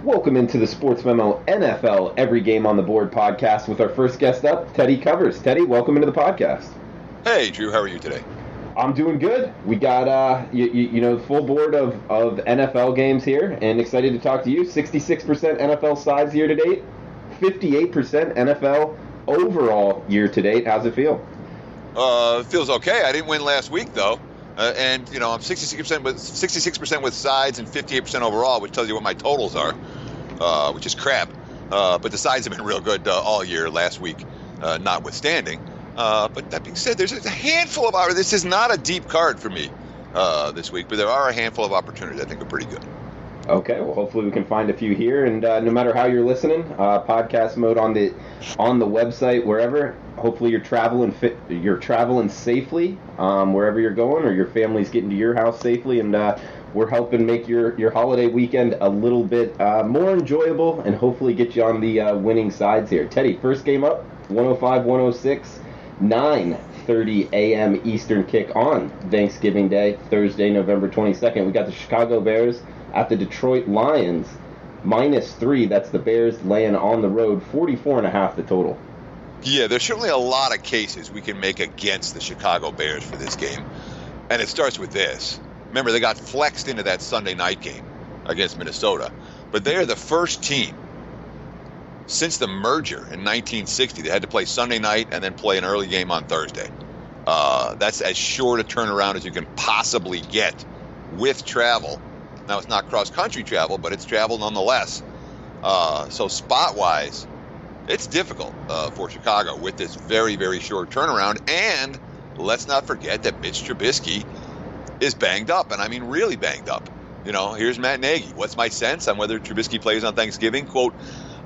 Welcome into the Sportsmemo NFL Every Game on the Board podcast with our first guest up, Teddy Covers. Teddy, welcome into the podcast. Hey, Drew, how are you today? I'm doing good. We got the full board of NFL games here, and excited to talk to you. 66% NFL sides year to date, 58% NFL overall year to date. How's it feel? It feels okay. I didn't win last week though, I'm 66% with sides and 58% overall, which tells you what my totals are, which is crap. But the sides have been real good all year. Last week, notwithstanding. But that being said, there's a handful of this is not a deep card for me this week, but there are a handful of opportunities I think are pretty good. Okay, well, hopefully we can find a few here, and no matter how you're listening, podcast mode on the website, wherever. Hopefully you're traveling safely wherever you're going, or your family's getting to your house safely, and we're helping make your holiday weekend a little bit more enjoyable, and hopefully get you on the winning sides here. Teddy, first game up, 105-106, 9:30 a.m. Eastern kick on Thanksgiving Day, Thursday, November 22nd. We got the Chicago Bears at the Detroit Lions, -3. That's the Bears laying on the road, 44.5 the total. Yeah, there's certainly a lot of cases we can make against the Chicago Bears for this game. And it starts with this. Remember, they got flexed into that Sunday night game against Minnesota. But they are the first team since the merger in 1960. They had to play Sunday night and then play an early game on Thursday. That's as short a turnaround as you can possibly get with travel. Now, it's not cross-country travel, but it's travel nonetheless. So spot-wise, it's difficult for Chicago with this very, very short turnaround. And let's not forget that Mitch Trubisky is banged up, and I mean really banged up. Here's Matt Nagy. What's my sense on whether Trubisky plays on Thanksgiving? Quote,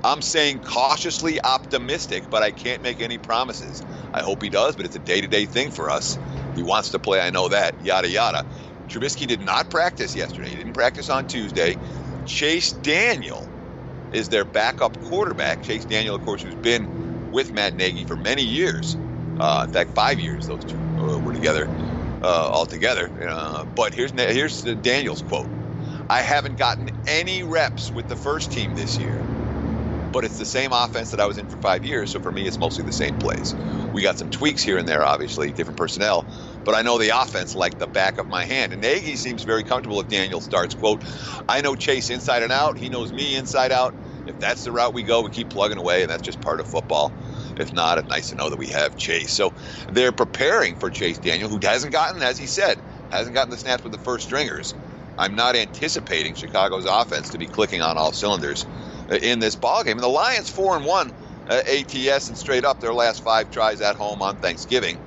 I'm saying cautiously optimistic, but I can't make any promises. I hope he does, but it's a day-to-day thing for us. He wants to play, I know that, yada, yada. Trubisky did not practice yesterday. He didn't practice on Tuesday. Chase Daniel is their backup quarterback. Chase Daniel, of course, who's been with Matt Nagy for many years. In fact, 5 years those two were together altogether. But here's Daniel's quote. I haven't gotten any reps with the first team this year, but it's the same offense that I was in for 5 years, so for me it's mostly the same plays. We got some tweaks here and there, obviously, different personnel, but I know the offense like the back of my hand. And Nagy seems very comfortable if Daniel starts. Quote, I know Chase inside and out. He knows me inside out. If that's the route we go, we keep plugging away, and that's just part of football. If not, it's nice to know that we have Chase. So they're preparing for Chase Daniel, who hasn't gotten, as he said, hasn't gotten the snaps with the first stringers. I'm not anticipating Chicago's offense to be clicking on all cylinders in this ballgame. And the Lions 4-1 ATS and straight up their last 5 tries at home on Thanksgiving.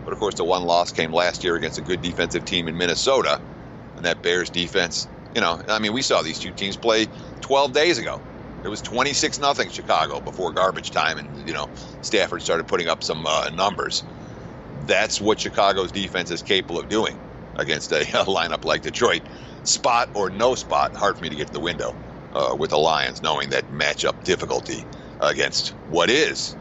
But, of course, the one loss came last year against a good defensive team in Minnesota. And that Bears defense, we saw these two teams play 12 days ago. It was 26-0 Chicago before garbage time, and, Stafford started putting up some numbers. That's what Chicago's defense is capable of doing against a lineup like Detroit. Spot or no spot, hard for me to get to the window with the Lions, knowing that matchup difficulty against what is,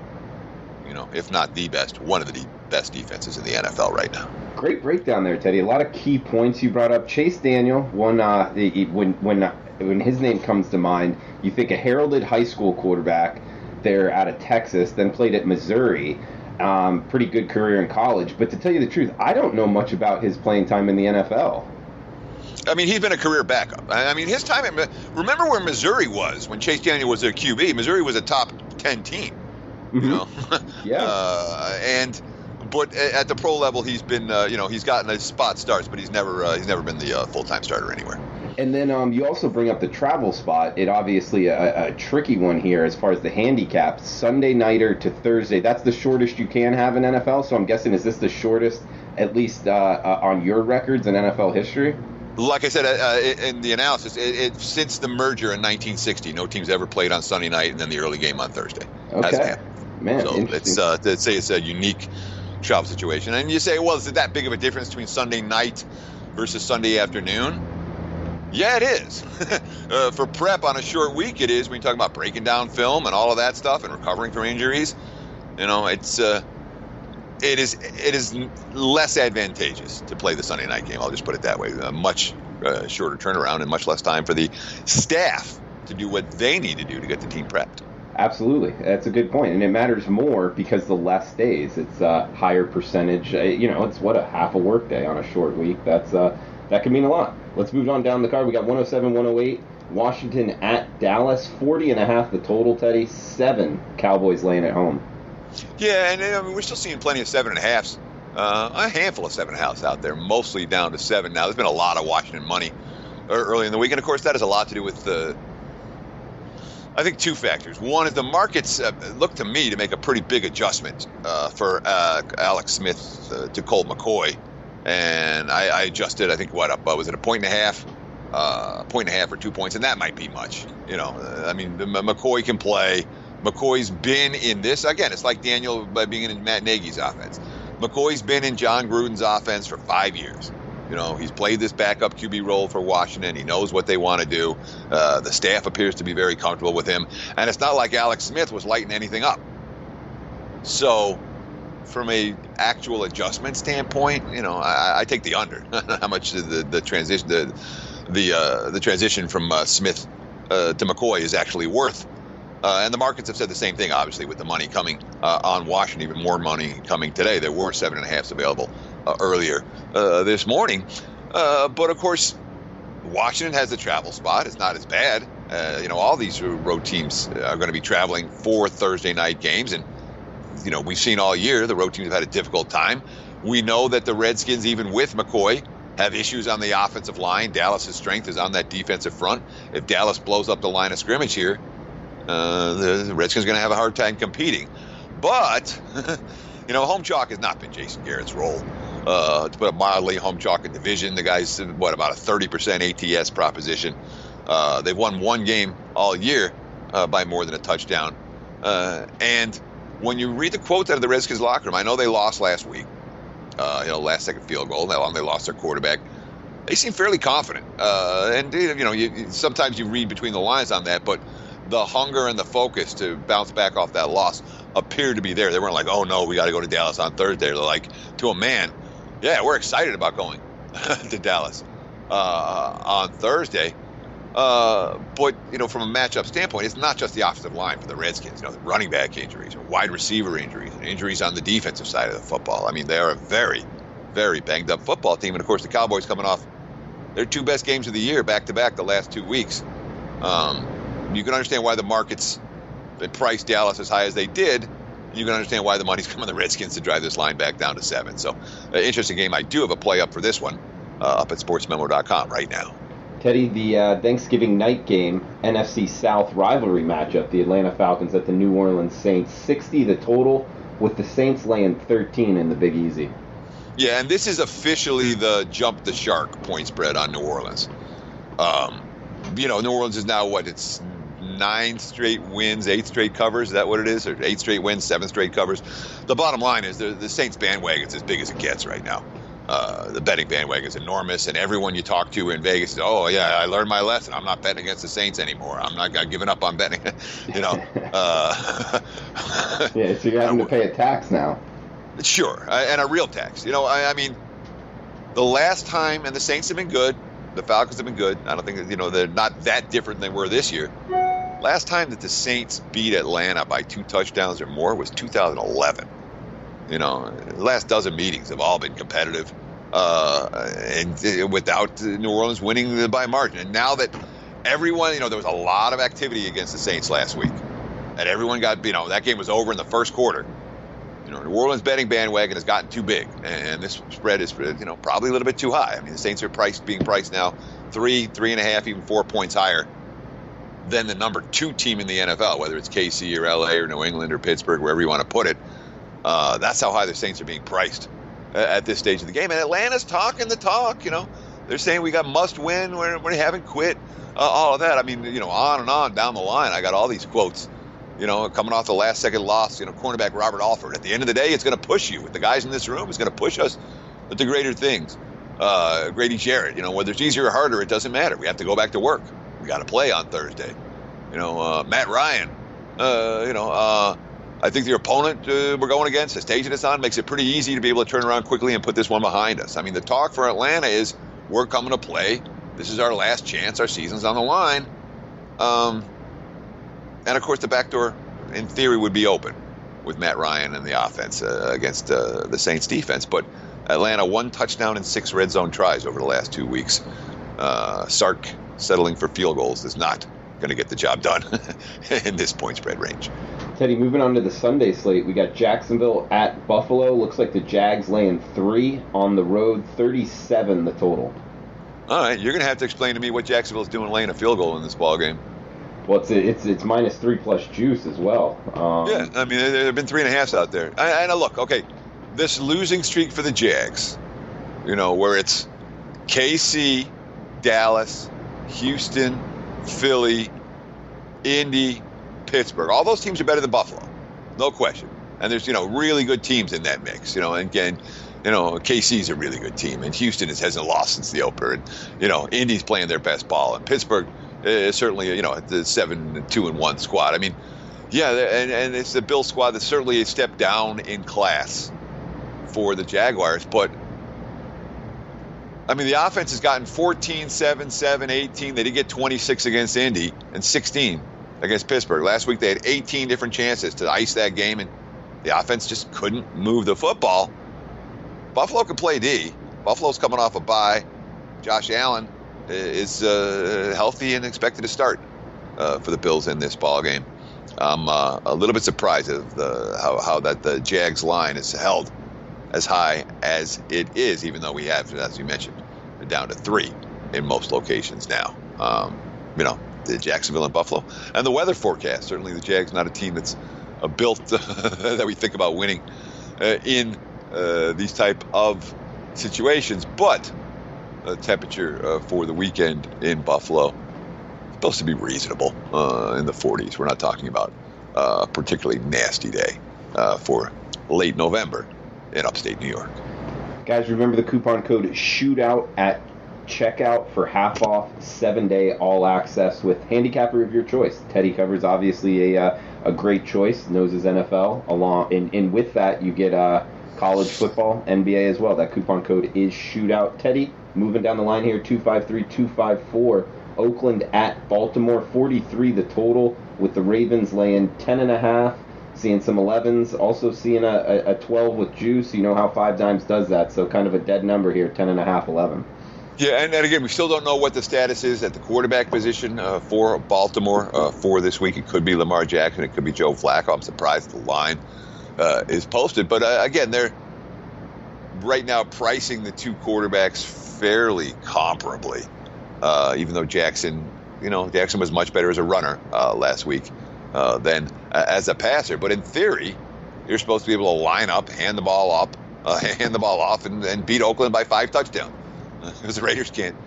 if not the best, one of the best defenses in the NFL right now. Great breakdown there, Teddy. A lot of key points you brought up. Chase Daniel, when his name comes to mind, you think a heralded high school quarterback there out of Texas, then played at Missouri. Pretty good career in college. But to tell you the truth, I don't know much about his playing time in the NFL. He's been a career backup. His time remember where Missouri was when Chase Daniel was their QB. Missouri was a top 10 team. Mm-hmm. Yeah. But at the pro level, he's been, he's gotten a spot starts, but he's never been the full-time starter anywhere. And then you also bring up the travel spot. It obviously a tricky one here as far as the handicap. Sunday nighter to Thursday. That's the shortest you can have in NFL. So I'm guessing, is this the shortest, at least on your records in NFL history? Like I said in the analysis, since the merger in 1960, no team's ever played on Sunday night and then the early game on Thursday. Okay. Hasn't happened. Man, so let's say it's a unique travel situation. And you say, well, is it that big of a difference between Sunday night versus Sunday afternoon? Yeah, it is. For prep on a short week, it is. When you talk about breaking down film and all of that stuff and recovering from injuries, it is less advantageous to play the Sunday night game. I'll just put it that way. A much shorter turnaround and much less time for the staff to do what they need to do to get the team prepped. Absolutely. That's a good point. And it matters more because the less days, it's a higher percentage. It's a half a work day on a short week. That can mean a lot. Let's move on down the card. We got 107, 108. Washington at Dallas. 40.5 the total, Teddy. 7 Cowboys laying at home. Yeah, and we're still seeing plenty of 7.5s. A handful of 7.5s out there, mostly down to 7 now. There's been a lot of Washington money early in the week. And, of course, that has a lot to do with I think 2 factors. One is the markets look to me to make a pretty big adjustment for Alex Smith to Colt McCoy. And I adjusted, I think, was it a point and a half? A point and a half or 2 points, and that might be much. McCoy can play. McCoy's been in this. Again, it's like Daniel being in Matt Nagy's offense. McCoy's been in John Gruden's offense for 5 years. He's played this backup QB role for Washington. He knows what they want to do. The staff appears to be very comfortable with him. And it's not like Alex Smith was lighting anything up. So from a actual adjustment standpoint, I take the under. How much the transition from Smith to McCoy is actually worth. And the markets have said the same thing, obviously, with the money coming on Washington, even more money coming today. There were 7.5s available earlier this morning. But, of course, Washington has the travel spot. It's not as bad. All these road teams are going to be traveling for Thursday night games. And, we've seen all year the road teams have had a difficult time. We know that the Redskins, even with McCoy, have issues on the offensive line. Dallas' strength is on that defensive front. If Dallas blows up the line of scrimmage here, the Redskins are going to have a hard time competing. But, home chalk has not been Jason Garrett's role. To put it mildly, home chalk in division. The guy's, about a 30% ATS proposition. They've won 1 game all year by more than a touchdown. And when you read the quotes out of the Redskins locker room, I know they lost last week. Last second field goal. They lost their quarterback. They seem fairly confident. Sometimes you read between the lines on that, but the hunger and the focus to bounce back off that loss appeared to be there. They weren't like, oh, no, we got to go to Dallas on Thursday. They're like, to a man, yeah, we're excited about going to Dallas on Thursday. But, from a matchup standpoint, it's not just the offensive line for the Redskins. The running back injuries, or wide receiver injuries, and injuries on the defensive side of the football. I mean, they are a very, very banged-up football team. And, of course, the Cowboys coming off their 2 best games of the year back-to-back the last 2 weeks. You can understand why the markets priced Dallas as high as they did. You can understand why the money's coming to the Redskins to drive this line back down to 7. So, interesting game. I do have a play up for this one up at sportsmemo.com right now. Teddy, the Thanksgiving night game, NFC South rivalry matchup, the Atlanta Falcons at the New Orleans Saints. 60 the total, with the Saints laying 13 in the Big Easy. Yeah, and this is officially the jump the shark point spread on New Orleans. New Orleans is now it's 9 straight wins, 8 straight covers. Is that what it is? Or 8 straight wins, 7 straight covers. The bottom line is the Saints bandwagon's as big as it gets right now. The betting bandwagon is enormous, and everyone you talk to in Vegas says, oh, yeah, I learned my lesson. I'm not betting against the Saints anymore. I'm not giving up on betting. Yeah, so you're having to pay a tax now. Sure, and a real tax. I mean, the last time, and the Saints have been good, the Falcons have been good. I don't think, they're not that different than they were this year. Last time that the Saints beat Atlanta by 2 touchdowns or more was 2011. The last dozen meetings have all been competitive, and without New Orleans winning by margin. And now that everyone, there was a lot of activity against the Saints last week, and everyone got, that game was over in the first quarter. New Orleans betting bandwagon has gotten too big, and this spread is, probably a little bit too high. I mean, the Saints are being priced now 3.5, even 4 points higher than the number 2 team in the NFL, whether it's KC or LA or New England or Pittsburgh, wherever you want to put it. That's how high the Saints are being priced at this stage of the game. And Atlanta's talking the talk, They're saying we got must win, we haven't quit, all of that. I mean, on and on down the line. I got all these quotes, coming off the last second loss, cornerback Robert Alford. At the end of the day, it's going to push you. With the guys in this room, it's going to push us to greater things. Grady Jarrett, whether it's easier or harder, it doesn't matter. We have to go back to work. We got to play on Thursday. Matt Ryan, I think the opponent we're going against, the stage it's on, makes it pretty easy to be able to turn around quickly and put this one behind us. I mean, the talk for Atlanta is we're coming to play. This is our last chance. Our season's on the line. And, of course, the back door, in theory, would be open with Matt Ryan and the offense against the Saints defense. But Atlanta, 1 touchdown and 6 red zone tries over the last 2 weeks. Sark settling for field goals is not going to get the job done in this point spread range. Teddy, moving on to the Sunday slate, we got Jacksonville at Buffalo. Looks like the Jags laying 3 on the road, 37 the total. All right, you're going to have to explain to me what Jacksonville's doing laying a field goal in this ball game. Well, it's -3 plus juice as well. Yeah, I mean, there have been 3.5s out there. And look, okay, this losing streak for the Jags, where it's KC, Dallas, Houston, Philly, Indy, Pittsburgh. All those teams are better than Buffalo, no question. And there's, really good teams in that mix. And again, KC's a really good team, and Houston hasn't lost since the opener. And Indy's playing their best ball, and Pittsburgh is certainly the 7-2-1 squad. I mean, yeah, and it's the Bills squad that's certainly a step down in class for the Jaguars. But I mean, the offense has gotten 14, 7, 7, 18. They did get 26 against Indy and 16 against Pittsburgh. Last week they had 18 different chances to ice that game, and the offense just couldn't move the football. Buffalo can play D. Buffalo's coming off a bye. Josh Allen is healthy and expected to start for the Bills in this ball game. I'm a little bit surprised of how the Jags line is held as high as it is, even though we have, as you mentioned, down to 3 in most locations now. The Jacksonville and Buffalo. And the weather forecast, certainly the Jags not a team that's built that we think about winning in these type of situations. But temperature for the weekend in Buffalo supposed to be reasonable in the 40s. We're not talking about a particularly nasty day for late November in upstate New York. Guys, remember the coupon code SHOOTOUT at checkout for half off 7-day all access with handicapper of your choice. Teddy covers obviously a great choice, knows his NFL along, and with that you get college football, NBA as well. That coupon code is SHOOTOUT. Teddy, moving down the line here, 253-254. Oakland at Baltimore, 43 the total, with the Ravens laying 10.5. Seeing some 11s, also seeing a 12 with juice. You know how 5 dimes does that, so kind of a dead number here, 10.5, 11. Yeah, and again, we still don't know what the status is at the quarterback position for Baltimore for this week. It could be Lamar Jackson. It could be Joe Flacco. I'm surprised the line is posted. But again, they're right now pricing the 2 quarterbacks fairly comparably, even though Jackson was much better as a runner last week than as a passer. But in theory, you're supposed to be able to line up, hand the ball off, and beat Oakland by 5 touchdowns. Because the Raiders can't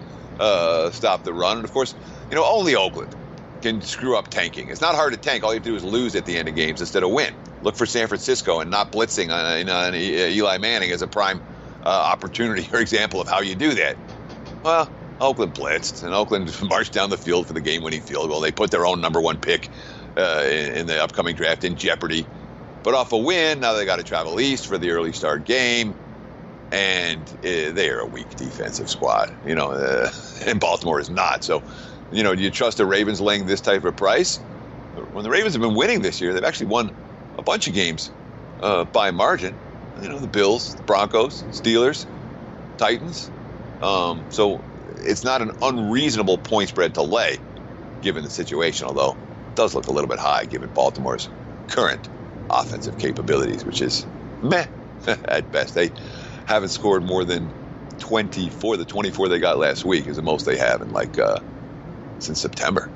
stop the run. And, of course, only Oakland can screw up tanking. It's not hard to tank. All you have to do is lose at the end of games instead of win. Look for San Francisco and not blitzing on Eli Manning as a prime opportunity or example of how you do that. Well, Oakland blitzed, and Oakland marched down the field for the game-winning field goal. They put their own number 1 pick in the upcoming draft in jeopardy. But off a win, now they got to travel east for the early start game. And they are a weak defensive squad, and Baltimore is not. So, do you trust the Ravens laying this type of price? When the Ravens have been winning this year, they've actually won a bunch of games by margin. The Bills, the Broncos, Steelers, Titans. So it's not an unreasonable point spread to lay, given the situation, although it does look a little bit high given Baltimore's current offensive capabilities, which is meh at best. They haven't scored more than 24. The 24 they got last week is the most they have in since September.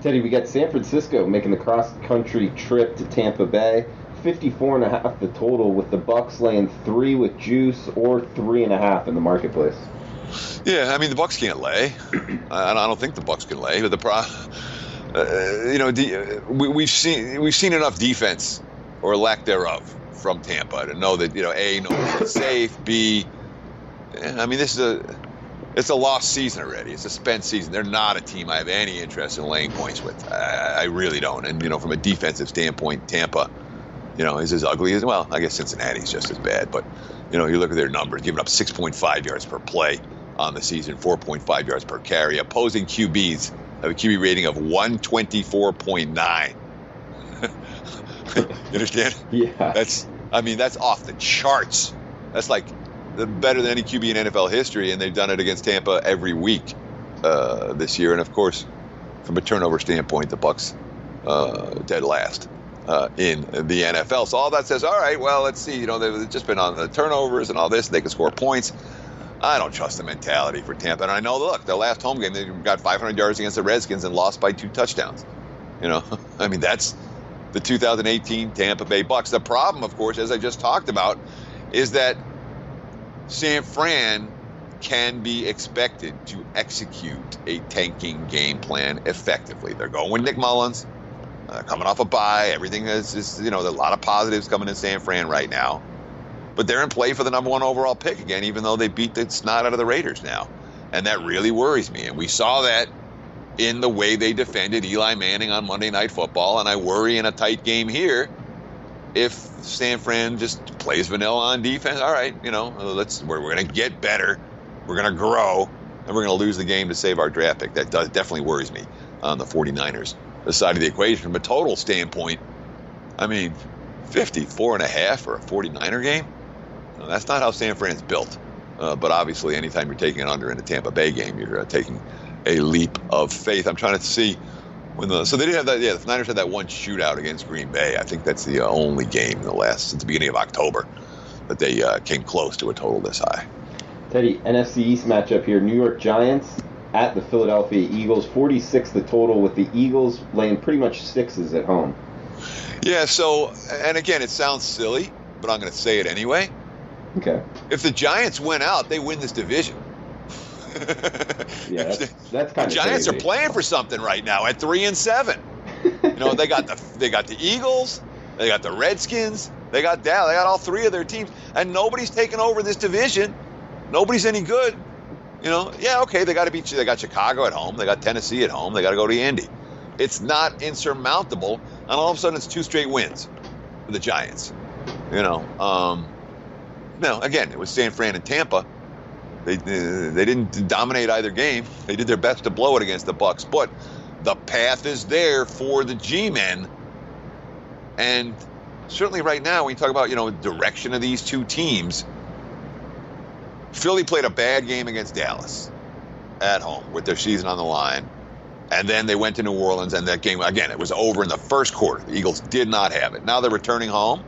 Teddy, we got San Francisco making the cross-country trip to Tampa Bay. 54.5 the total, with the Bucs laying 3 with juice or 3.5 in the marketplace. Yeah, I mean the Bucs can't lay. I don't think the Bucs can lay. But we've seen enough defense or lack thereof from Tampa to know that A, no one's safe. B, I mean it's a lost season already. It's a spent season. They're not a team I have any interest in laying points with. I really don't. And from a defensive standpoint, Tampa, is as ugly as well. I guess Cincinnati's just as bad. But you look at their numbers, giving up 6.5 yards per play on the season, 4.5 yards per carry. Opposing QBs have a QB rating of 124.9. You understand? Yeah. That's off the charts. That's like better than any QB in NFL history, and they've done it against Tampa every week this year. And of course, from a turnover standpoint, the Bucs dead last in the NFL. So all that says, all right, well, let's see. They've just been on the turnovers and all this. They can score points. I don't trust the mentality for Tampa. And I know, look, their last home game, they got 500 yards against the Redskins and lost by 2 touchdowns. That's the 2018 Tampa Bay Bucs. The problem, of course, as I just talked about, is that San Fran can be expected to execute a tanking game plan effectively. They're going with Nick Mullins, coming off a bye. Everything is there's a lot of positives coming in San Fran right now. But they're in play for the number 1 overall pick again, even though they beat the snot out of the Raiders now. And that really worries me. And we saw that in the way they defended Eli Manning on Monday Night Football. And I worry in a tight game here, if San Fran just plays vanilla on defense, all right, we're going to get better, we're going to grow, and we're going to lose the game to save our draft pick. That definitely worries me on the 49ers, the side of the equation. From a total standpoint, 54.5 for a 49er game? That's not how San Fran's built. But obviously, anytime you're taking an under in a Tampa Bay game, you're taking a leap of faith. I'm trying to see so they didn't have that. Yeah, the Niners had that one shootout against Green Bay. I think that's the only game since the beginning of October that they came close to a total this high. Teddy, NFC East matchup here. New York Giants at the Philadelphia Eagles. 46 the total, with the Eagles laying pretty much 6s at home. Yeah, so, and again, it sounds silly, but I'm going to say it anyway. Okay. If the Giants win out, they win this division. Yeah, that's kind of the Giants crazy. Are playing for something right now at 3-7. They got the Eagles, they got the Redskins, they got Dallas, they got all 3 of their teams, and nobody's taken over this division. Nobody's any good. Yeah, okay, they got Chicago at home, they got Tennessee at home, they got to go to Indy. It's not insurmountable, and all of a sudden it's 2 straight wins for the Giants. Again, it was San Fran and Tampa. They didn't dominate either game. They did their best to blow it against the Bucs, but the path is there for the G-men. And certainly right now, when you talk about direction of these 2 teams, Philly played a bad game against Dallas at home with their season on the line, and then they went to New Orleans, and that game again, it was over in the first quarter. The Eagles did not have it. Now they're returning home.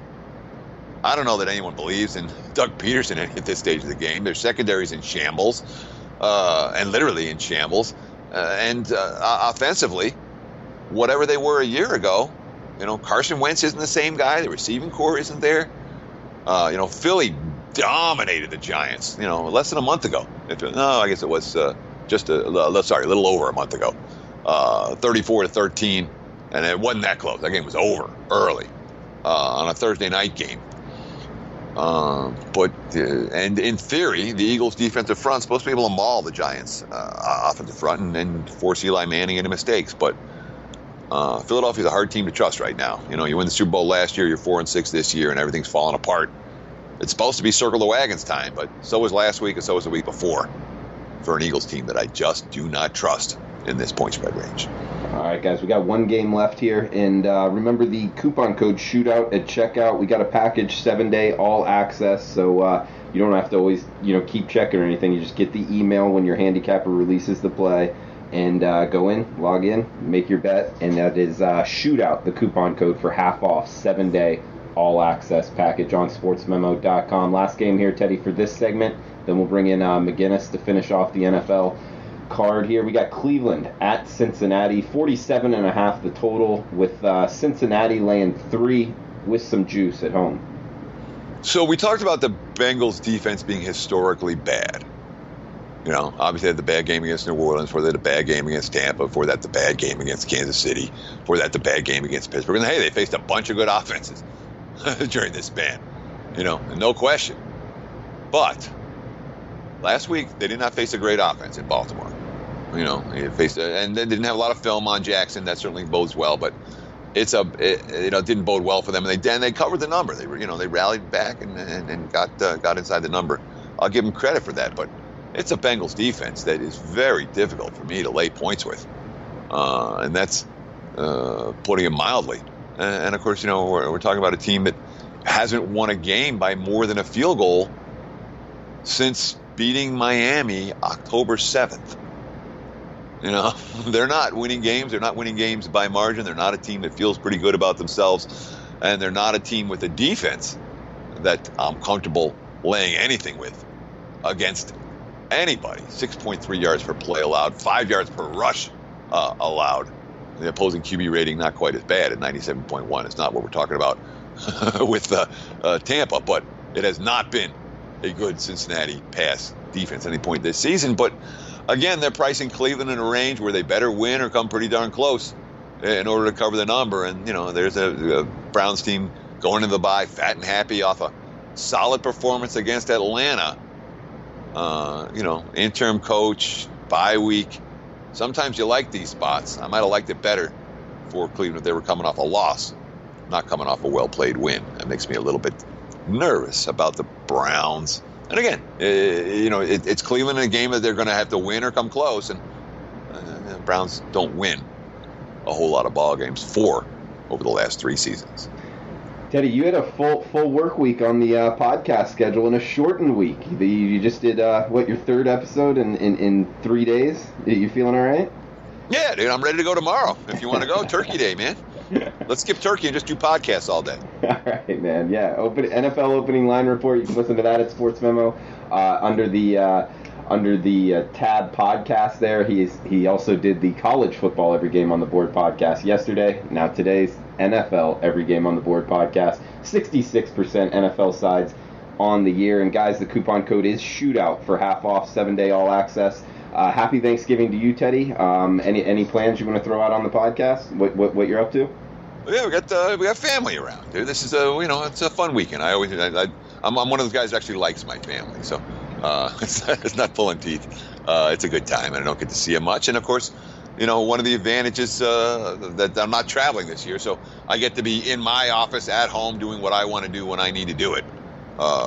I don't know that anyone believes in Doug Peterson at this stage of the game. Their secondary's in shambles, and literally in shambles. And offensively, whatever they were a year ago, Carson Wentz isn't the same guy. The receiving core isn't there. Philly dominated the Giants, less than a month ago. I guess it was a little over a month ago. 34-13, and it wasn't that close. That game was over early on a Thursday night game. And in theory, the Eagles' defensive front's supposed to be able to maul the Giants' offensive front and force Eli Manning into mistakes. But Philadelphia's a hard team to trust right now. You win the Super Bowl last year, you're 4-6 this year, and everything's falling apart. It's supposed to be circle the wagons time, but so was last week and so was the week before for an Eagles team that I just do not trust in this point spread range. All right, guys, we got 1 game left here, and remember the coupon code SHOOTOUT at checkout. We got a package, 7-day all access, so you don't have to always keep checking or anything. You just get the email when your handicapper releases the play, and go in, log in, make your bet, and that is SHOOTOUT, the coupon code for half off, 7-day all access package on sportsmemo.com. Last game here, Teddy, for this segment. Then we'll bring in McGinnis to finish off the NFL card here. We got Cleveland at Cincinnati, 47.5 the total, with Cincinnati laying 3 with some juice at home. So we talked about the Bengals defense being historically bad. Obviously they had the bad game against New Orleans, before they had the bad game against Tampa, before that the bad game against Kansas City, before that the bad game against Pittsburgh. And hey, they faced a bunch of good offenses during this span, no question. But last week they did not face a great offense in Baltimore. They faced and they didn't have a lot of film on Jackson. That certainly bodes well, but it didn't bode well for them. And they covered the number. They rallied back and got inside the number. I'll give them credit for that, but it's a Bengals defense that is very difficult for me to lay points with. and that's putting it mildly. And of course, we're talking about a team that hasn't won a game by more than a field goal since beating Miami October 7th. They're not winning games. They're not winning games by margin. They're not a team that feels pretty good about themselves. And they're not a team with a defense that I'm comfortable laying anything with against anybody. 6.3 yards per play allowed, 5 yards per rush allowed. The opposing QB rating not quite as bad at 97.1. It's not what we're talking about with Tampa, but it has not been a good Cincinnati pass defense at any point this season. But again, they're pricing Cleveland in a range where they better win or come pretty darn close in order to cover the number. And, there's a Browns team going into the bye fat and happy off a solid performance against Atlanta. Interim coach, bye week. Sometimes you like these spots. I might have liked it better for Cleveland if they were coming off a loss, not coming off a well-played win. That makes me a little bit nervous about the Browns. And again, it's Cleveland in a game that they're going to have to win or come close, and the Browns don't win a whole lot of ball games, 4 over the last 3 seasons. Teddy, you had a full work week on the podcast schedule and a shortened week. You just did your 3rd episode in 3 days? You feeling all right? Yeah, dude, I'm ready to go tomorrow. If you want to go, Turkey Day, man. Let's skip turkey and just do podcasts all day. All right, man. Yeah, NFL opening line report. You can listen to that at Sportsmemo under the tab podcast there. He also did the college football every game on the board podcast yesterday. Now today's NFL every game on the board podcast. 66% NFL sides on the year. And guys, the coupon code is SHOOTOUT for half off 7-day all access. Happy Thanksgiving to you, Teddy. Any plans you want to throw out on the podcast? What you're up to? Yeah, we got family around, dude. This is it's a fun weekend. I'm one of those guys who actually likes my family, so it's not pulling teeth. It's a good time, and I don't get to see it much. And of course, one of the advantages that I'm not traveling this year, so I get to be in my office at home doing what I want to do when I need to do it,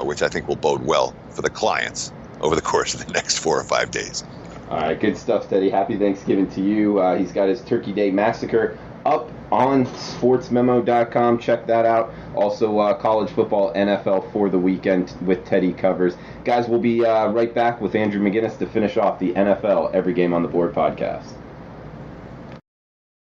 which I think will bode well for the clients over the course of the next 4 or 5 days. All right, good stuff, Teddy. Happy Thanksgiving to you. He's got his Turkey Day Massacre up on sportsmemo.com. Check that out. Also, college football, NFL for the weekend with Teddy covers. Guys, we'll be right back with Andrew McGinnis to finish off the NFL Every Game on the Board podcast.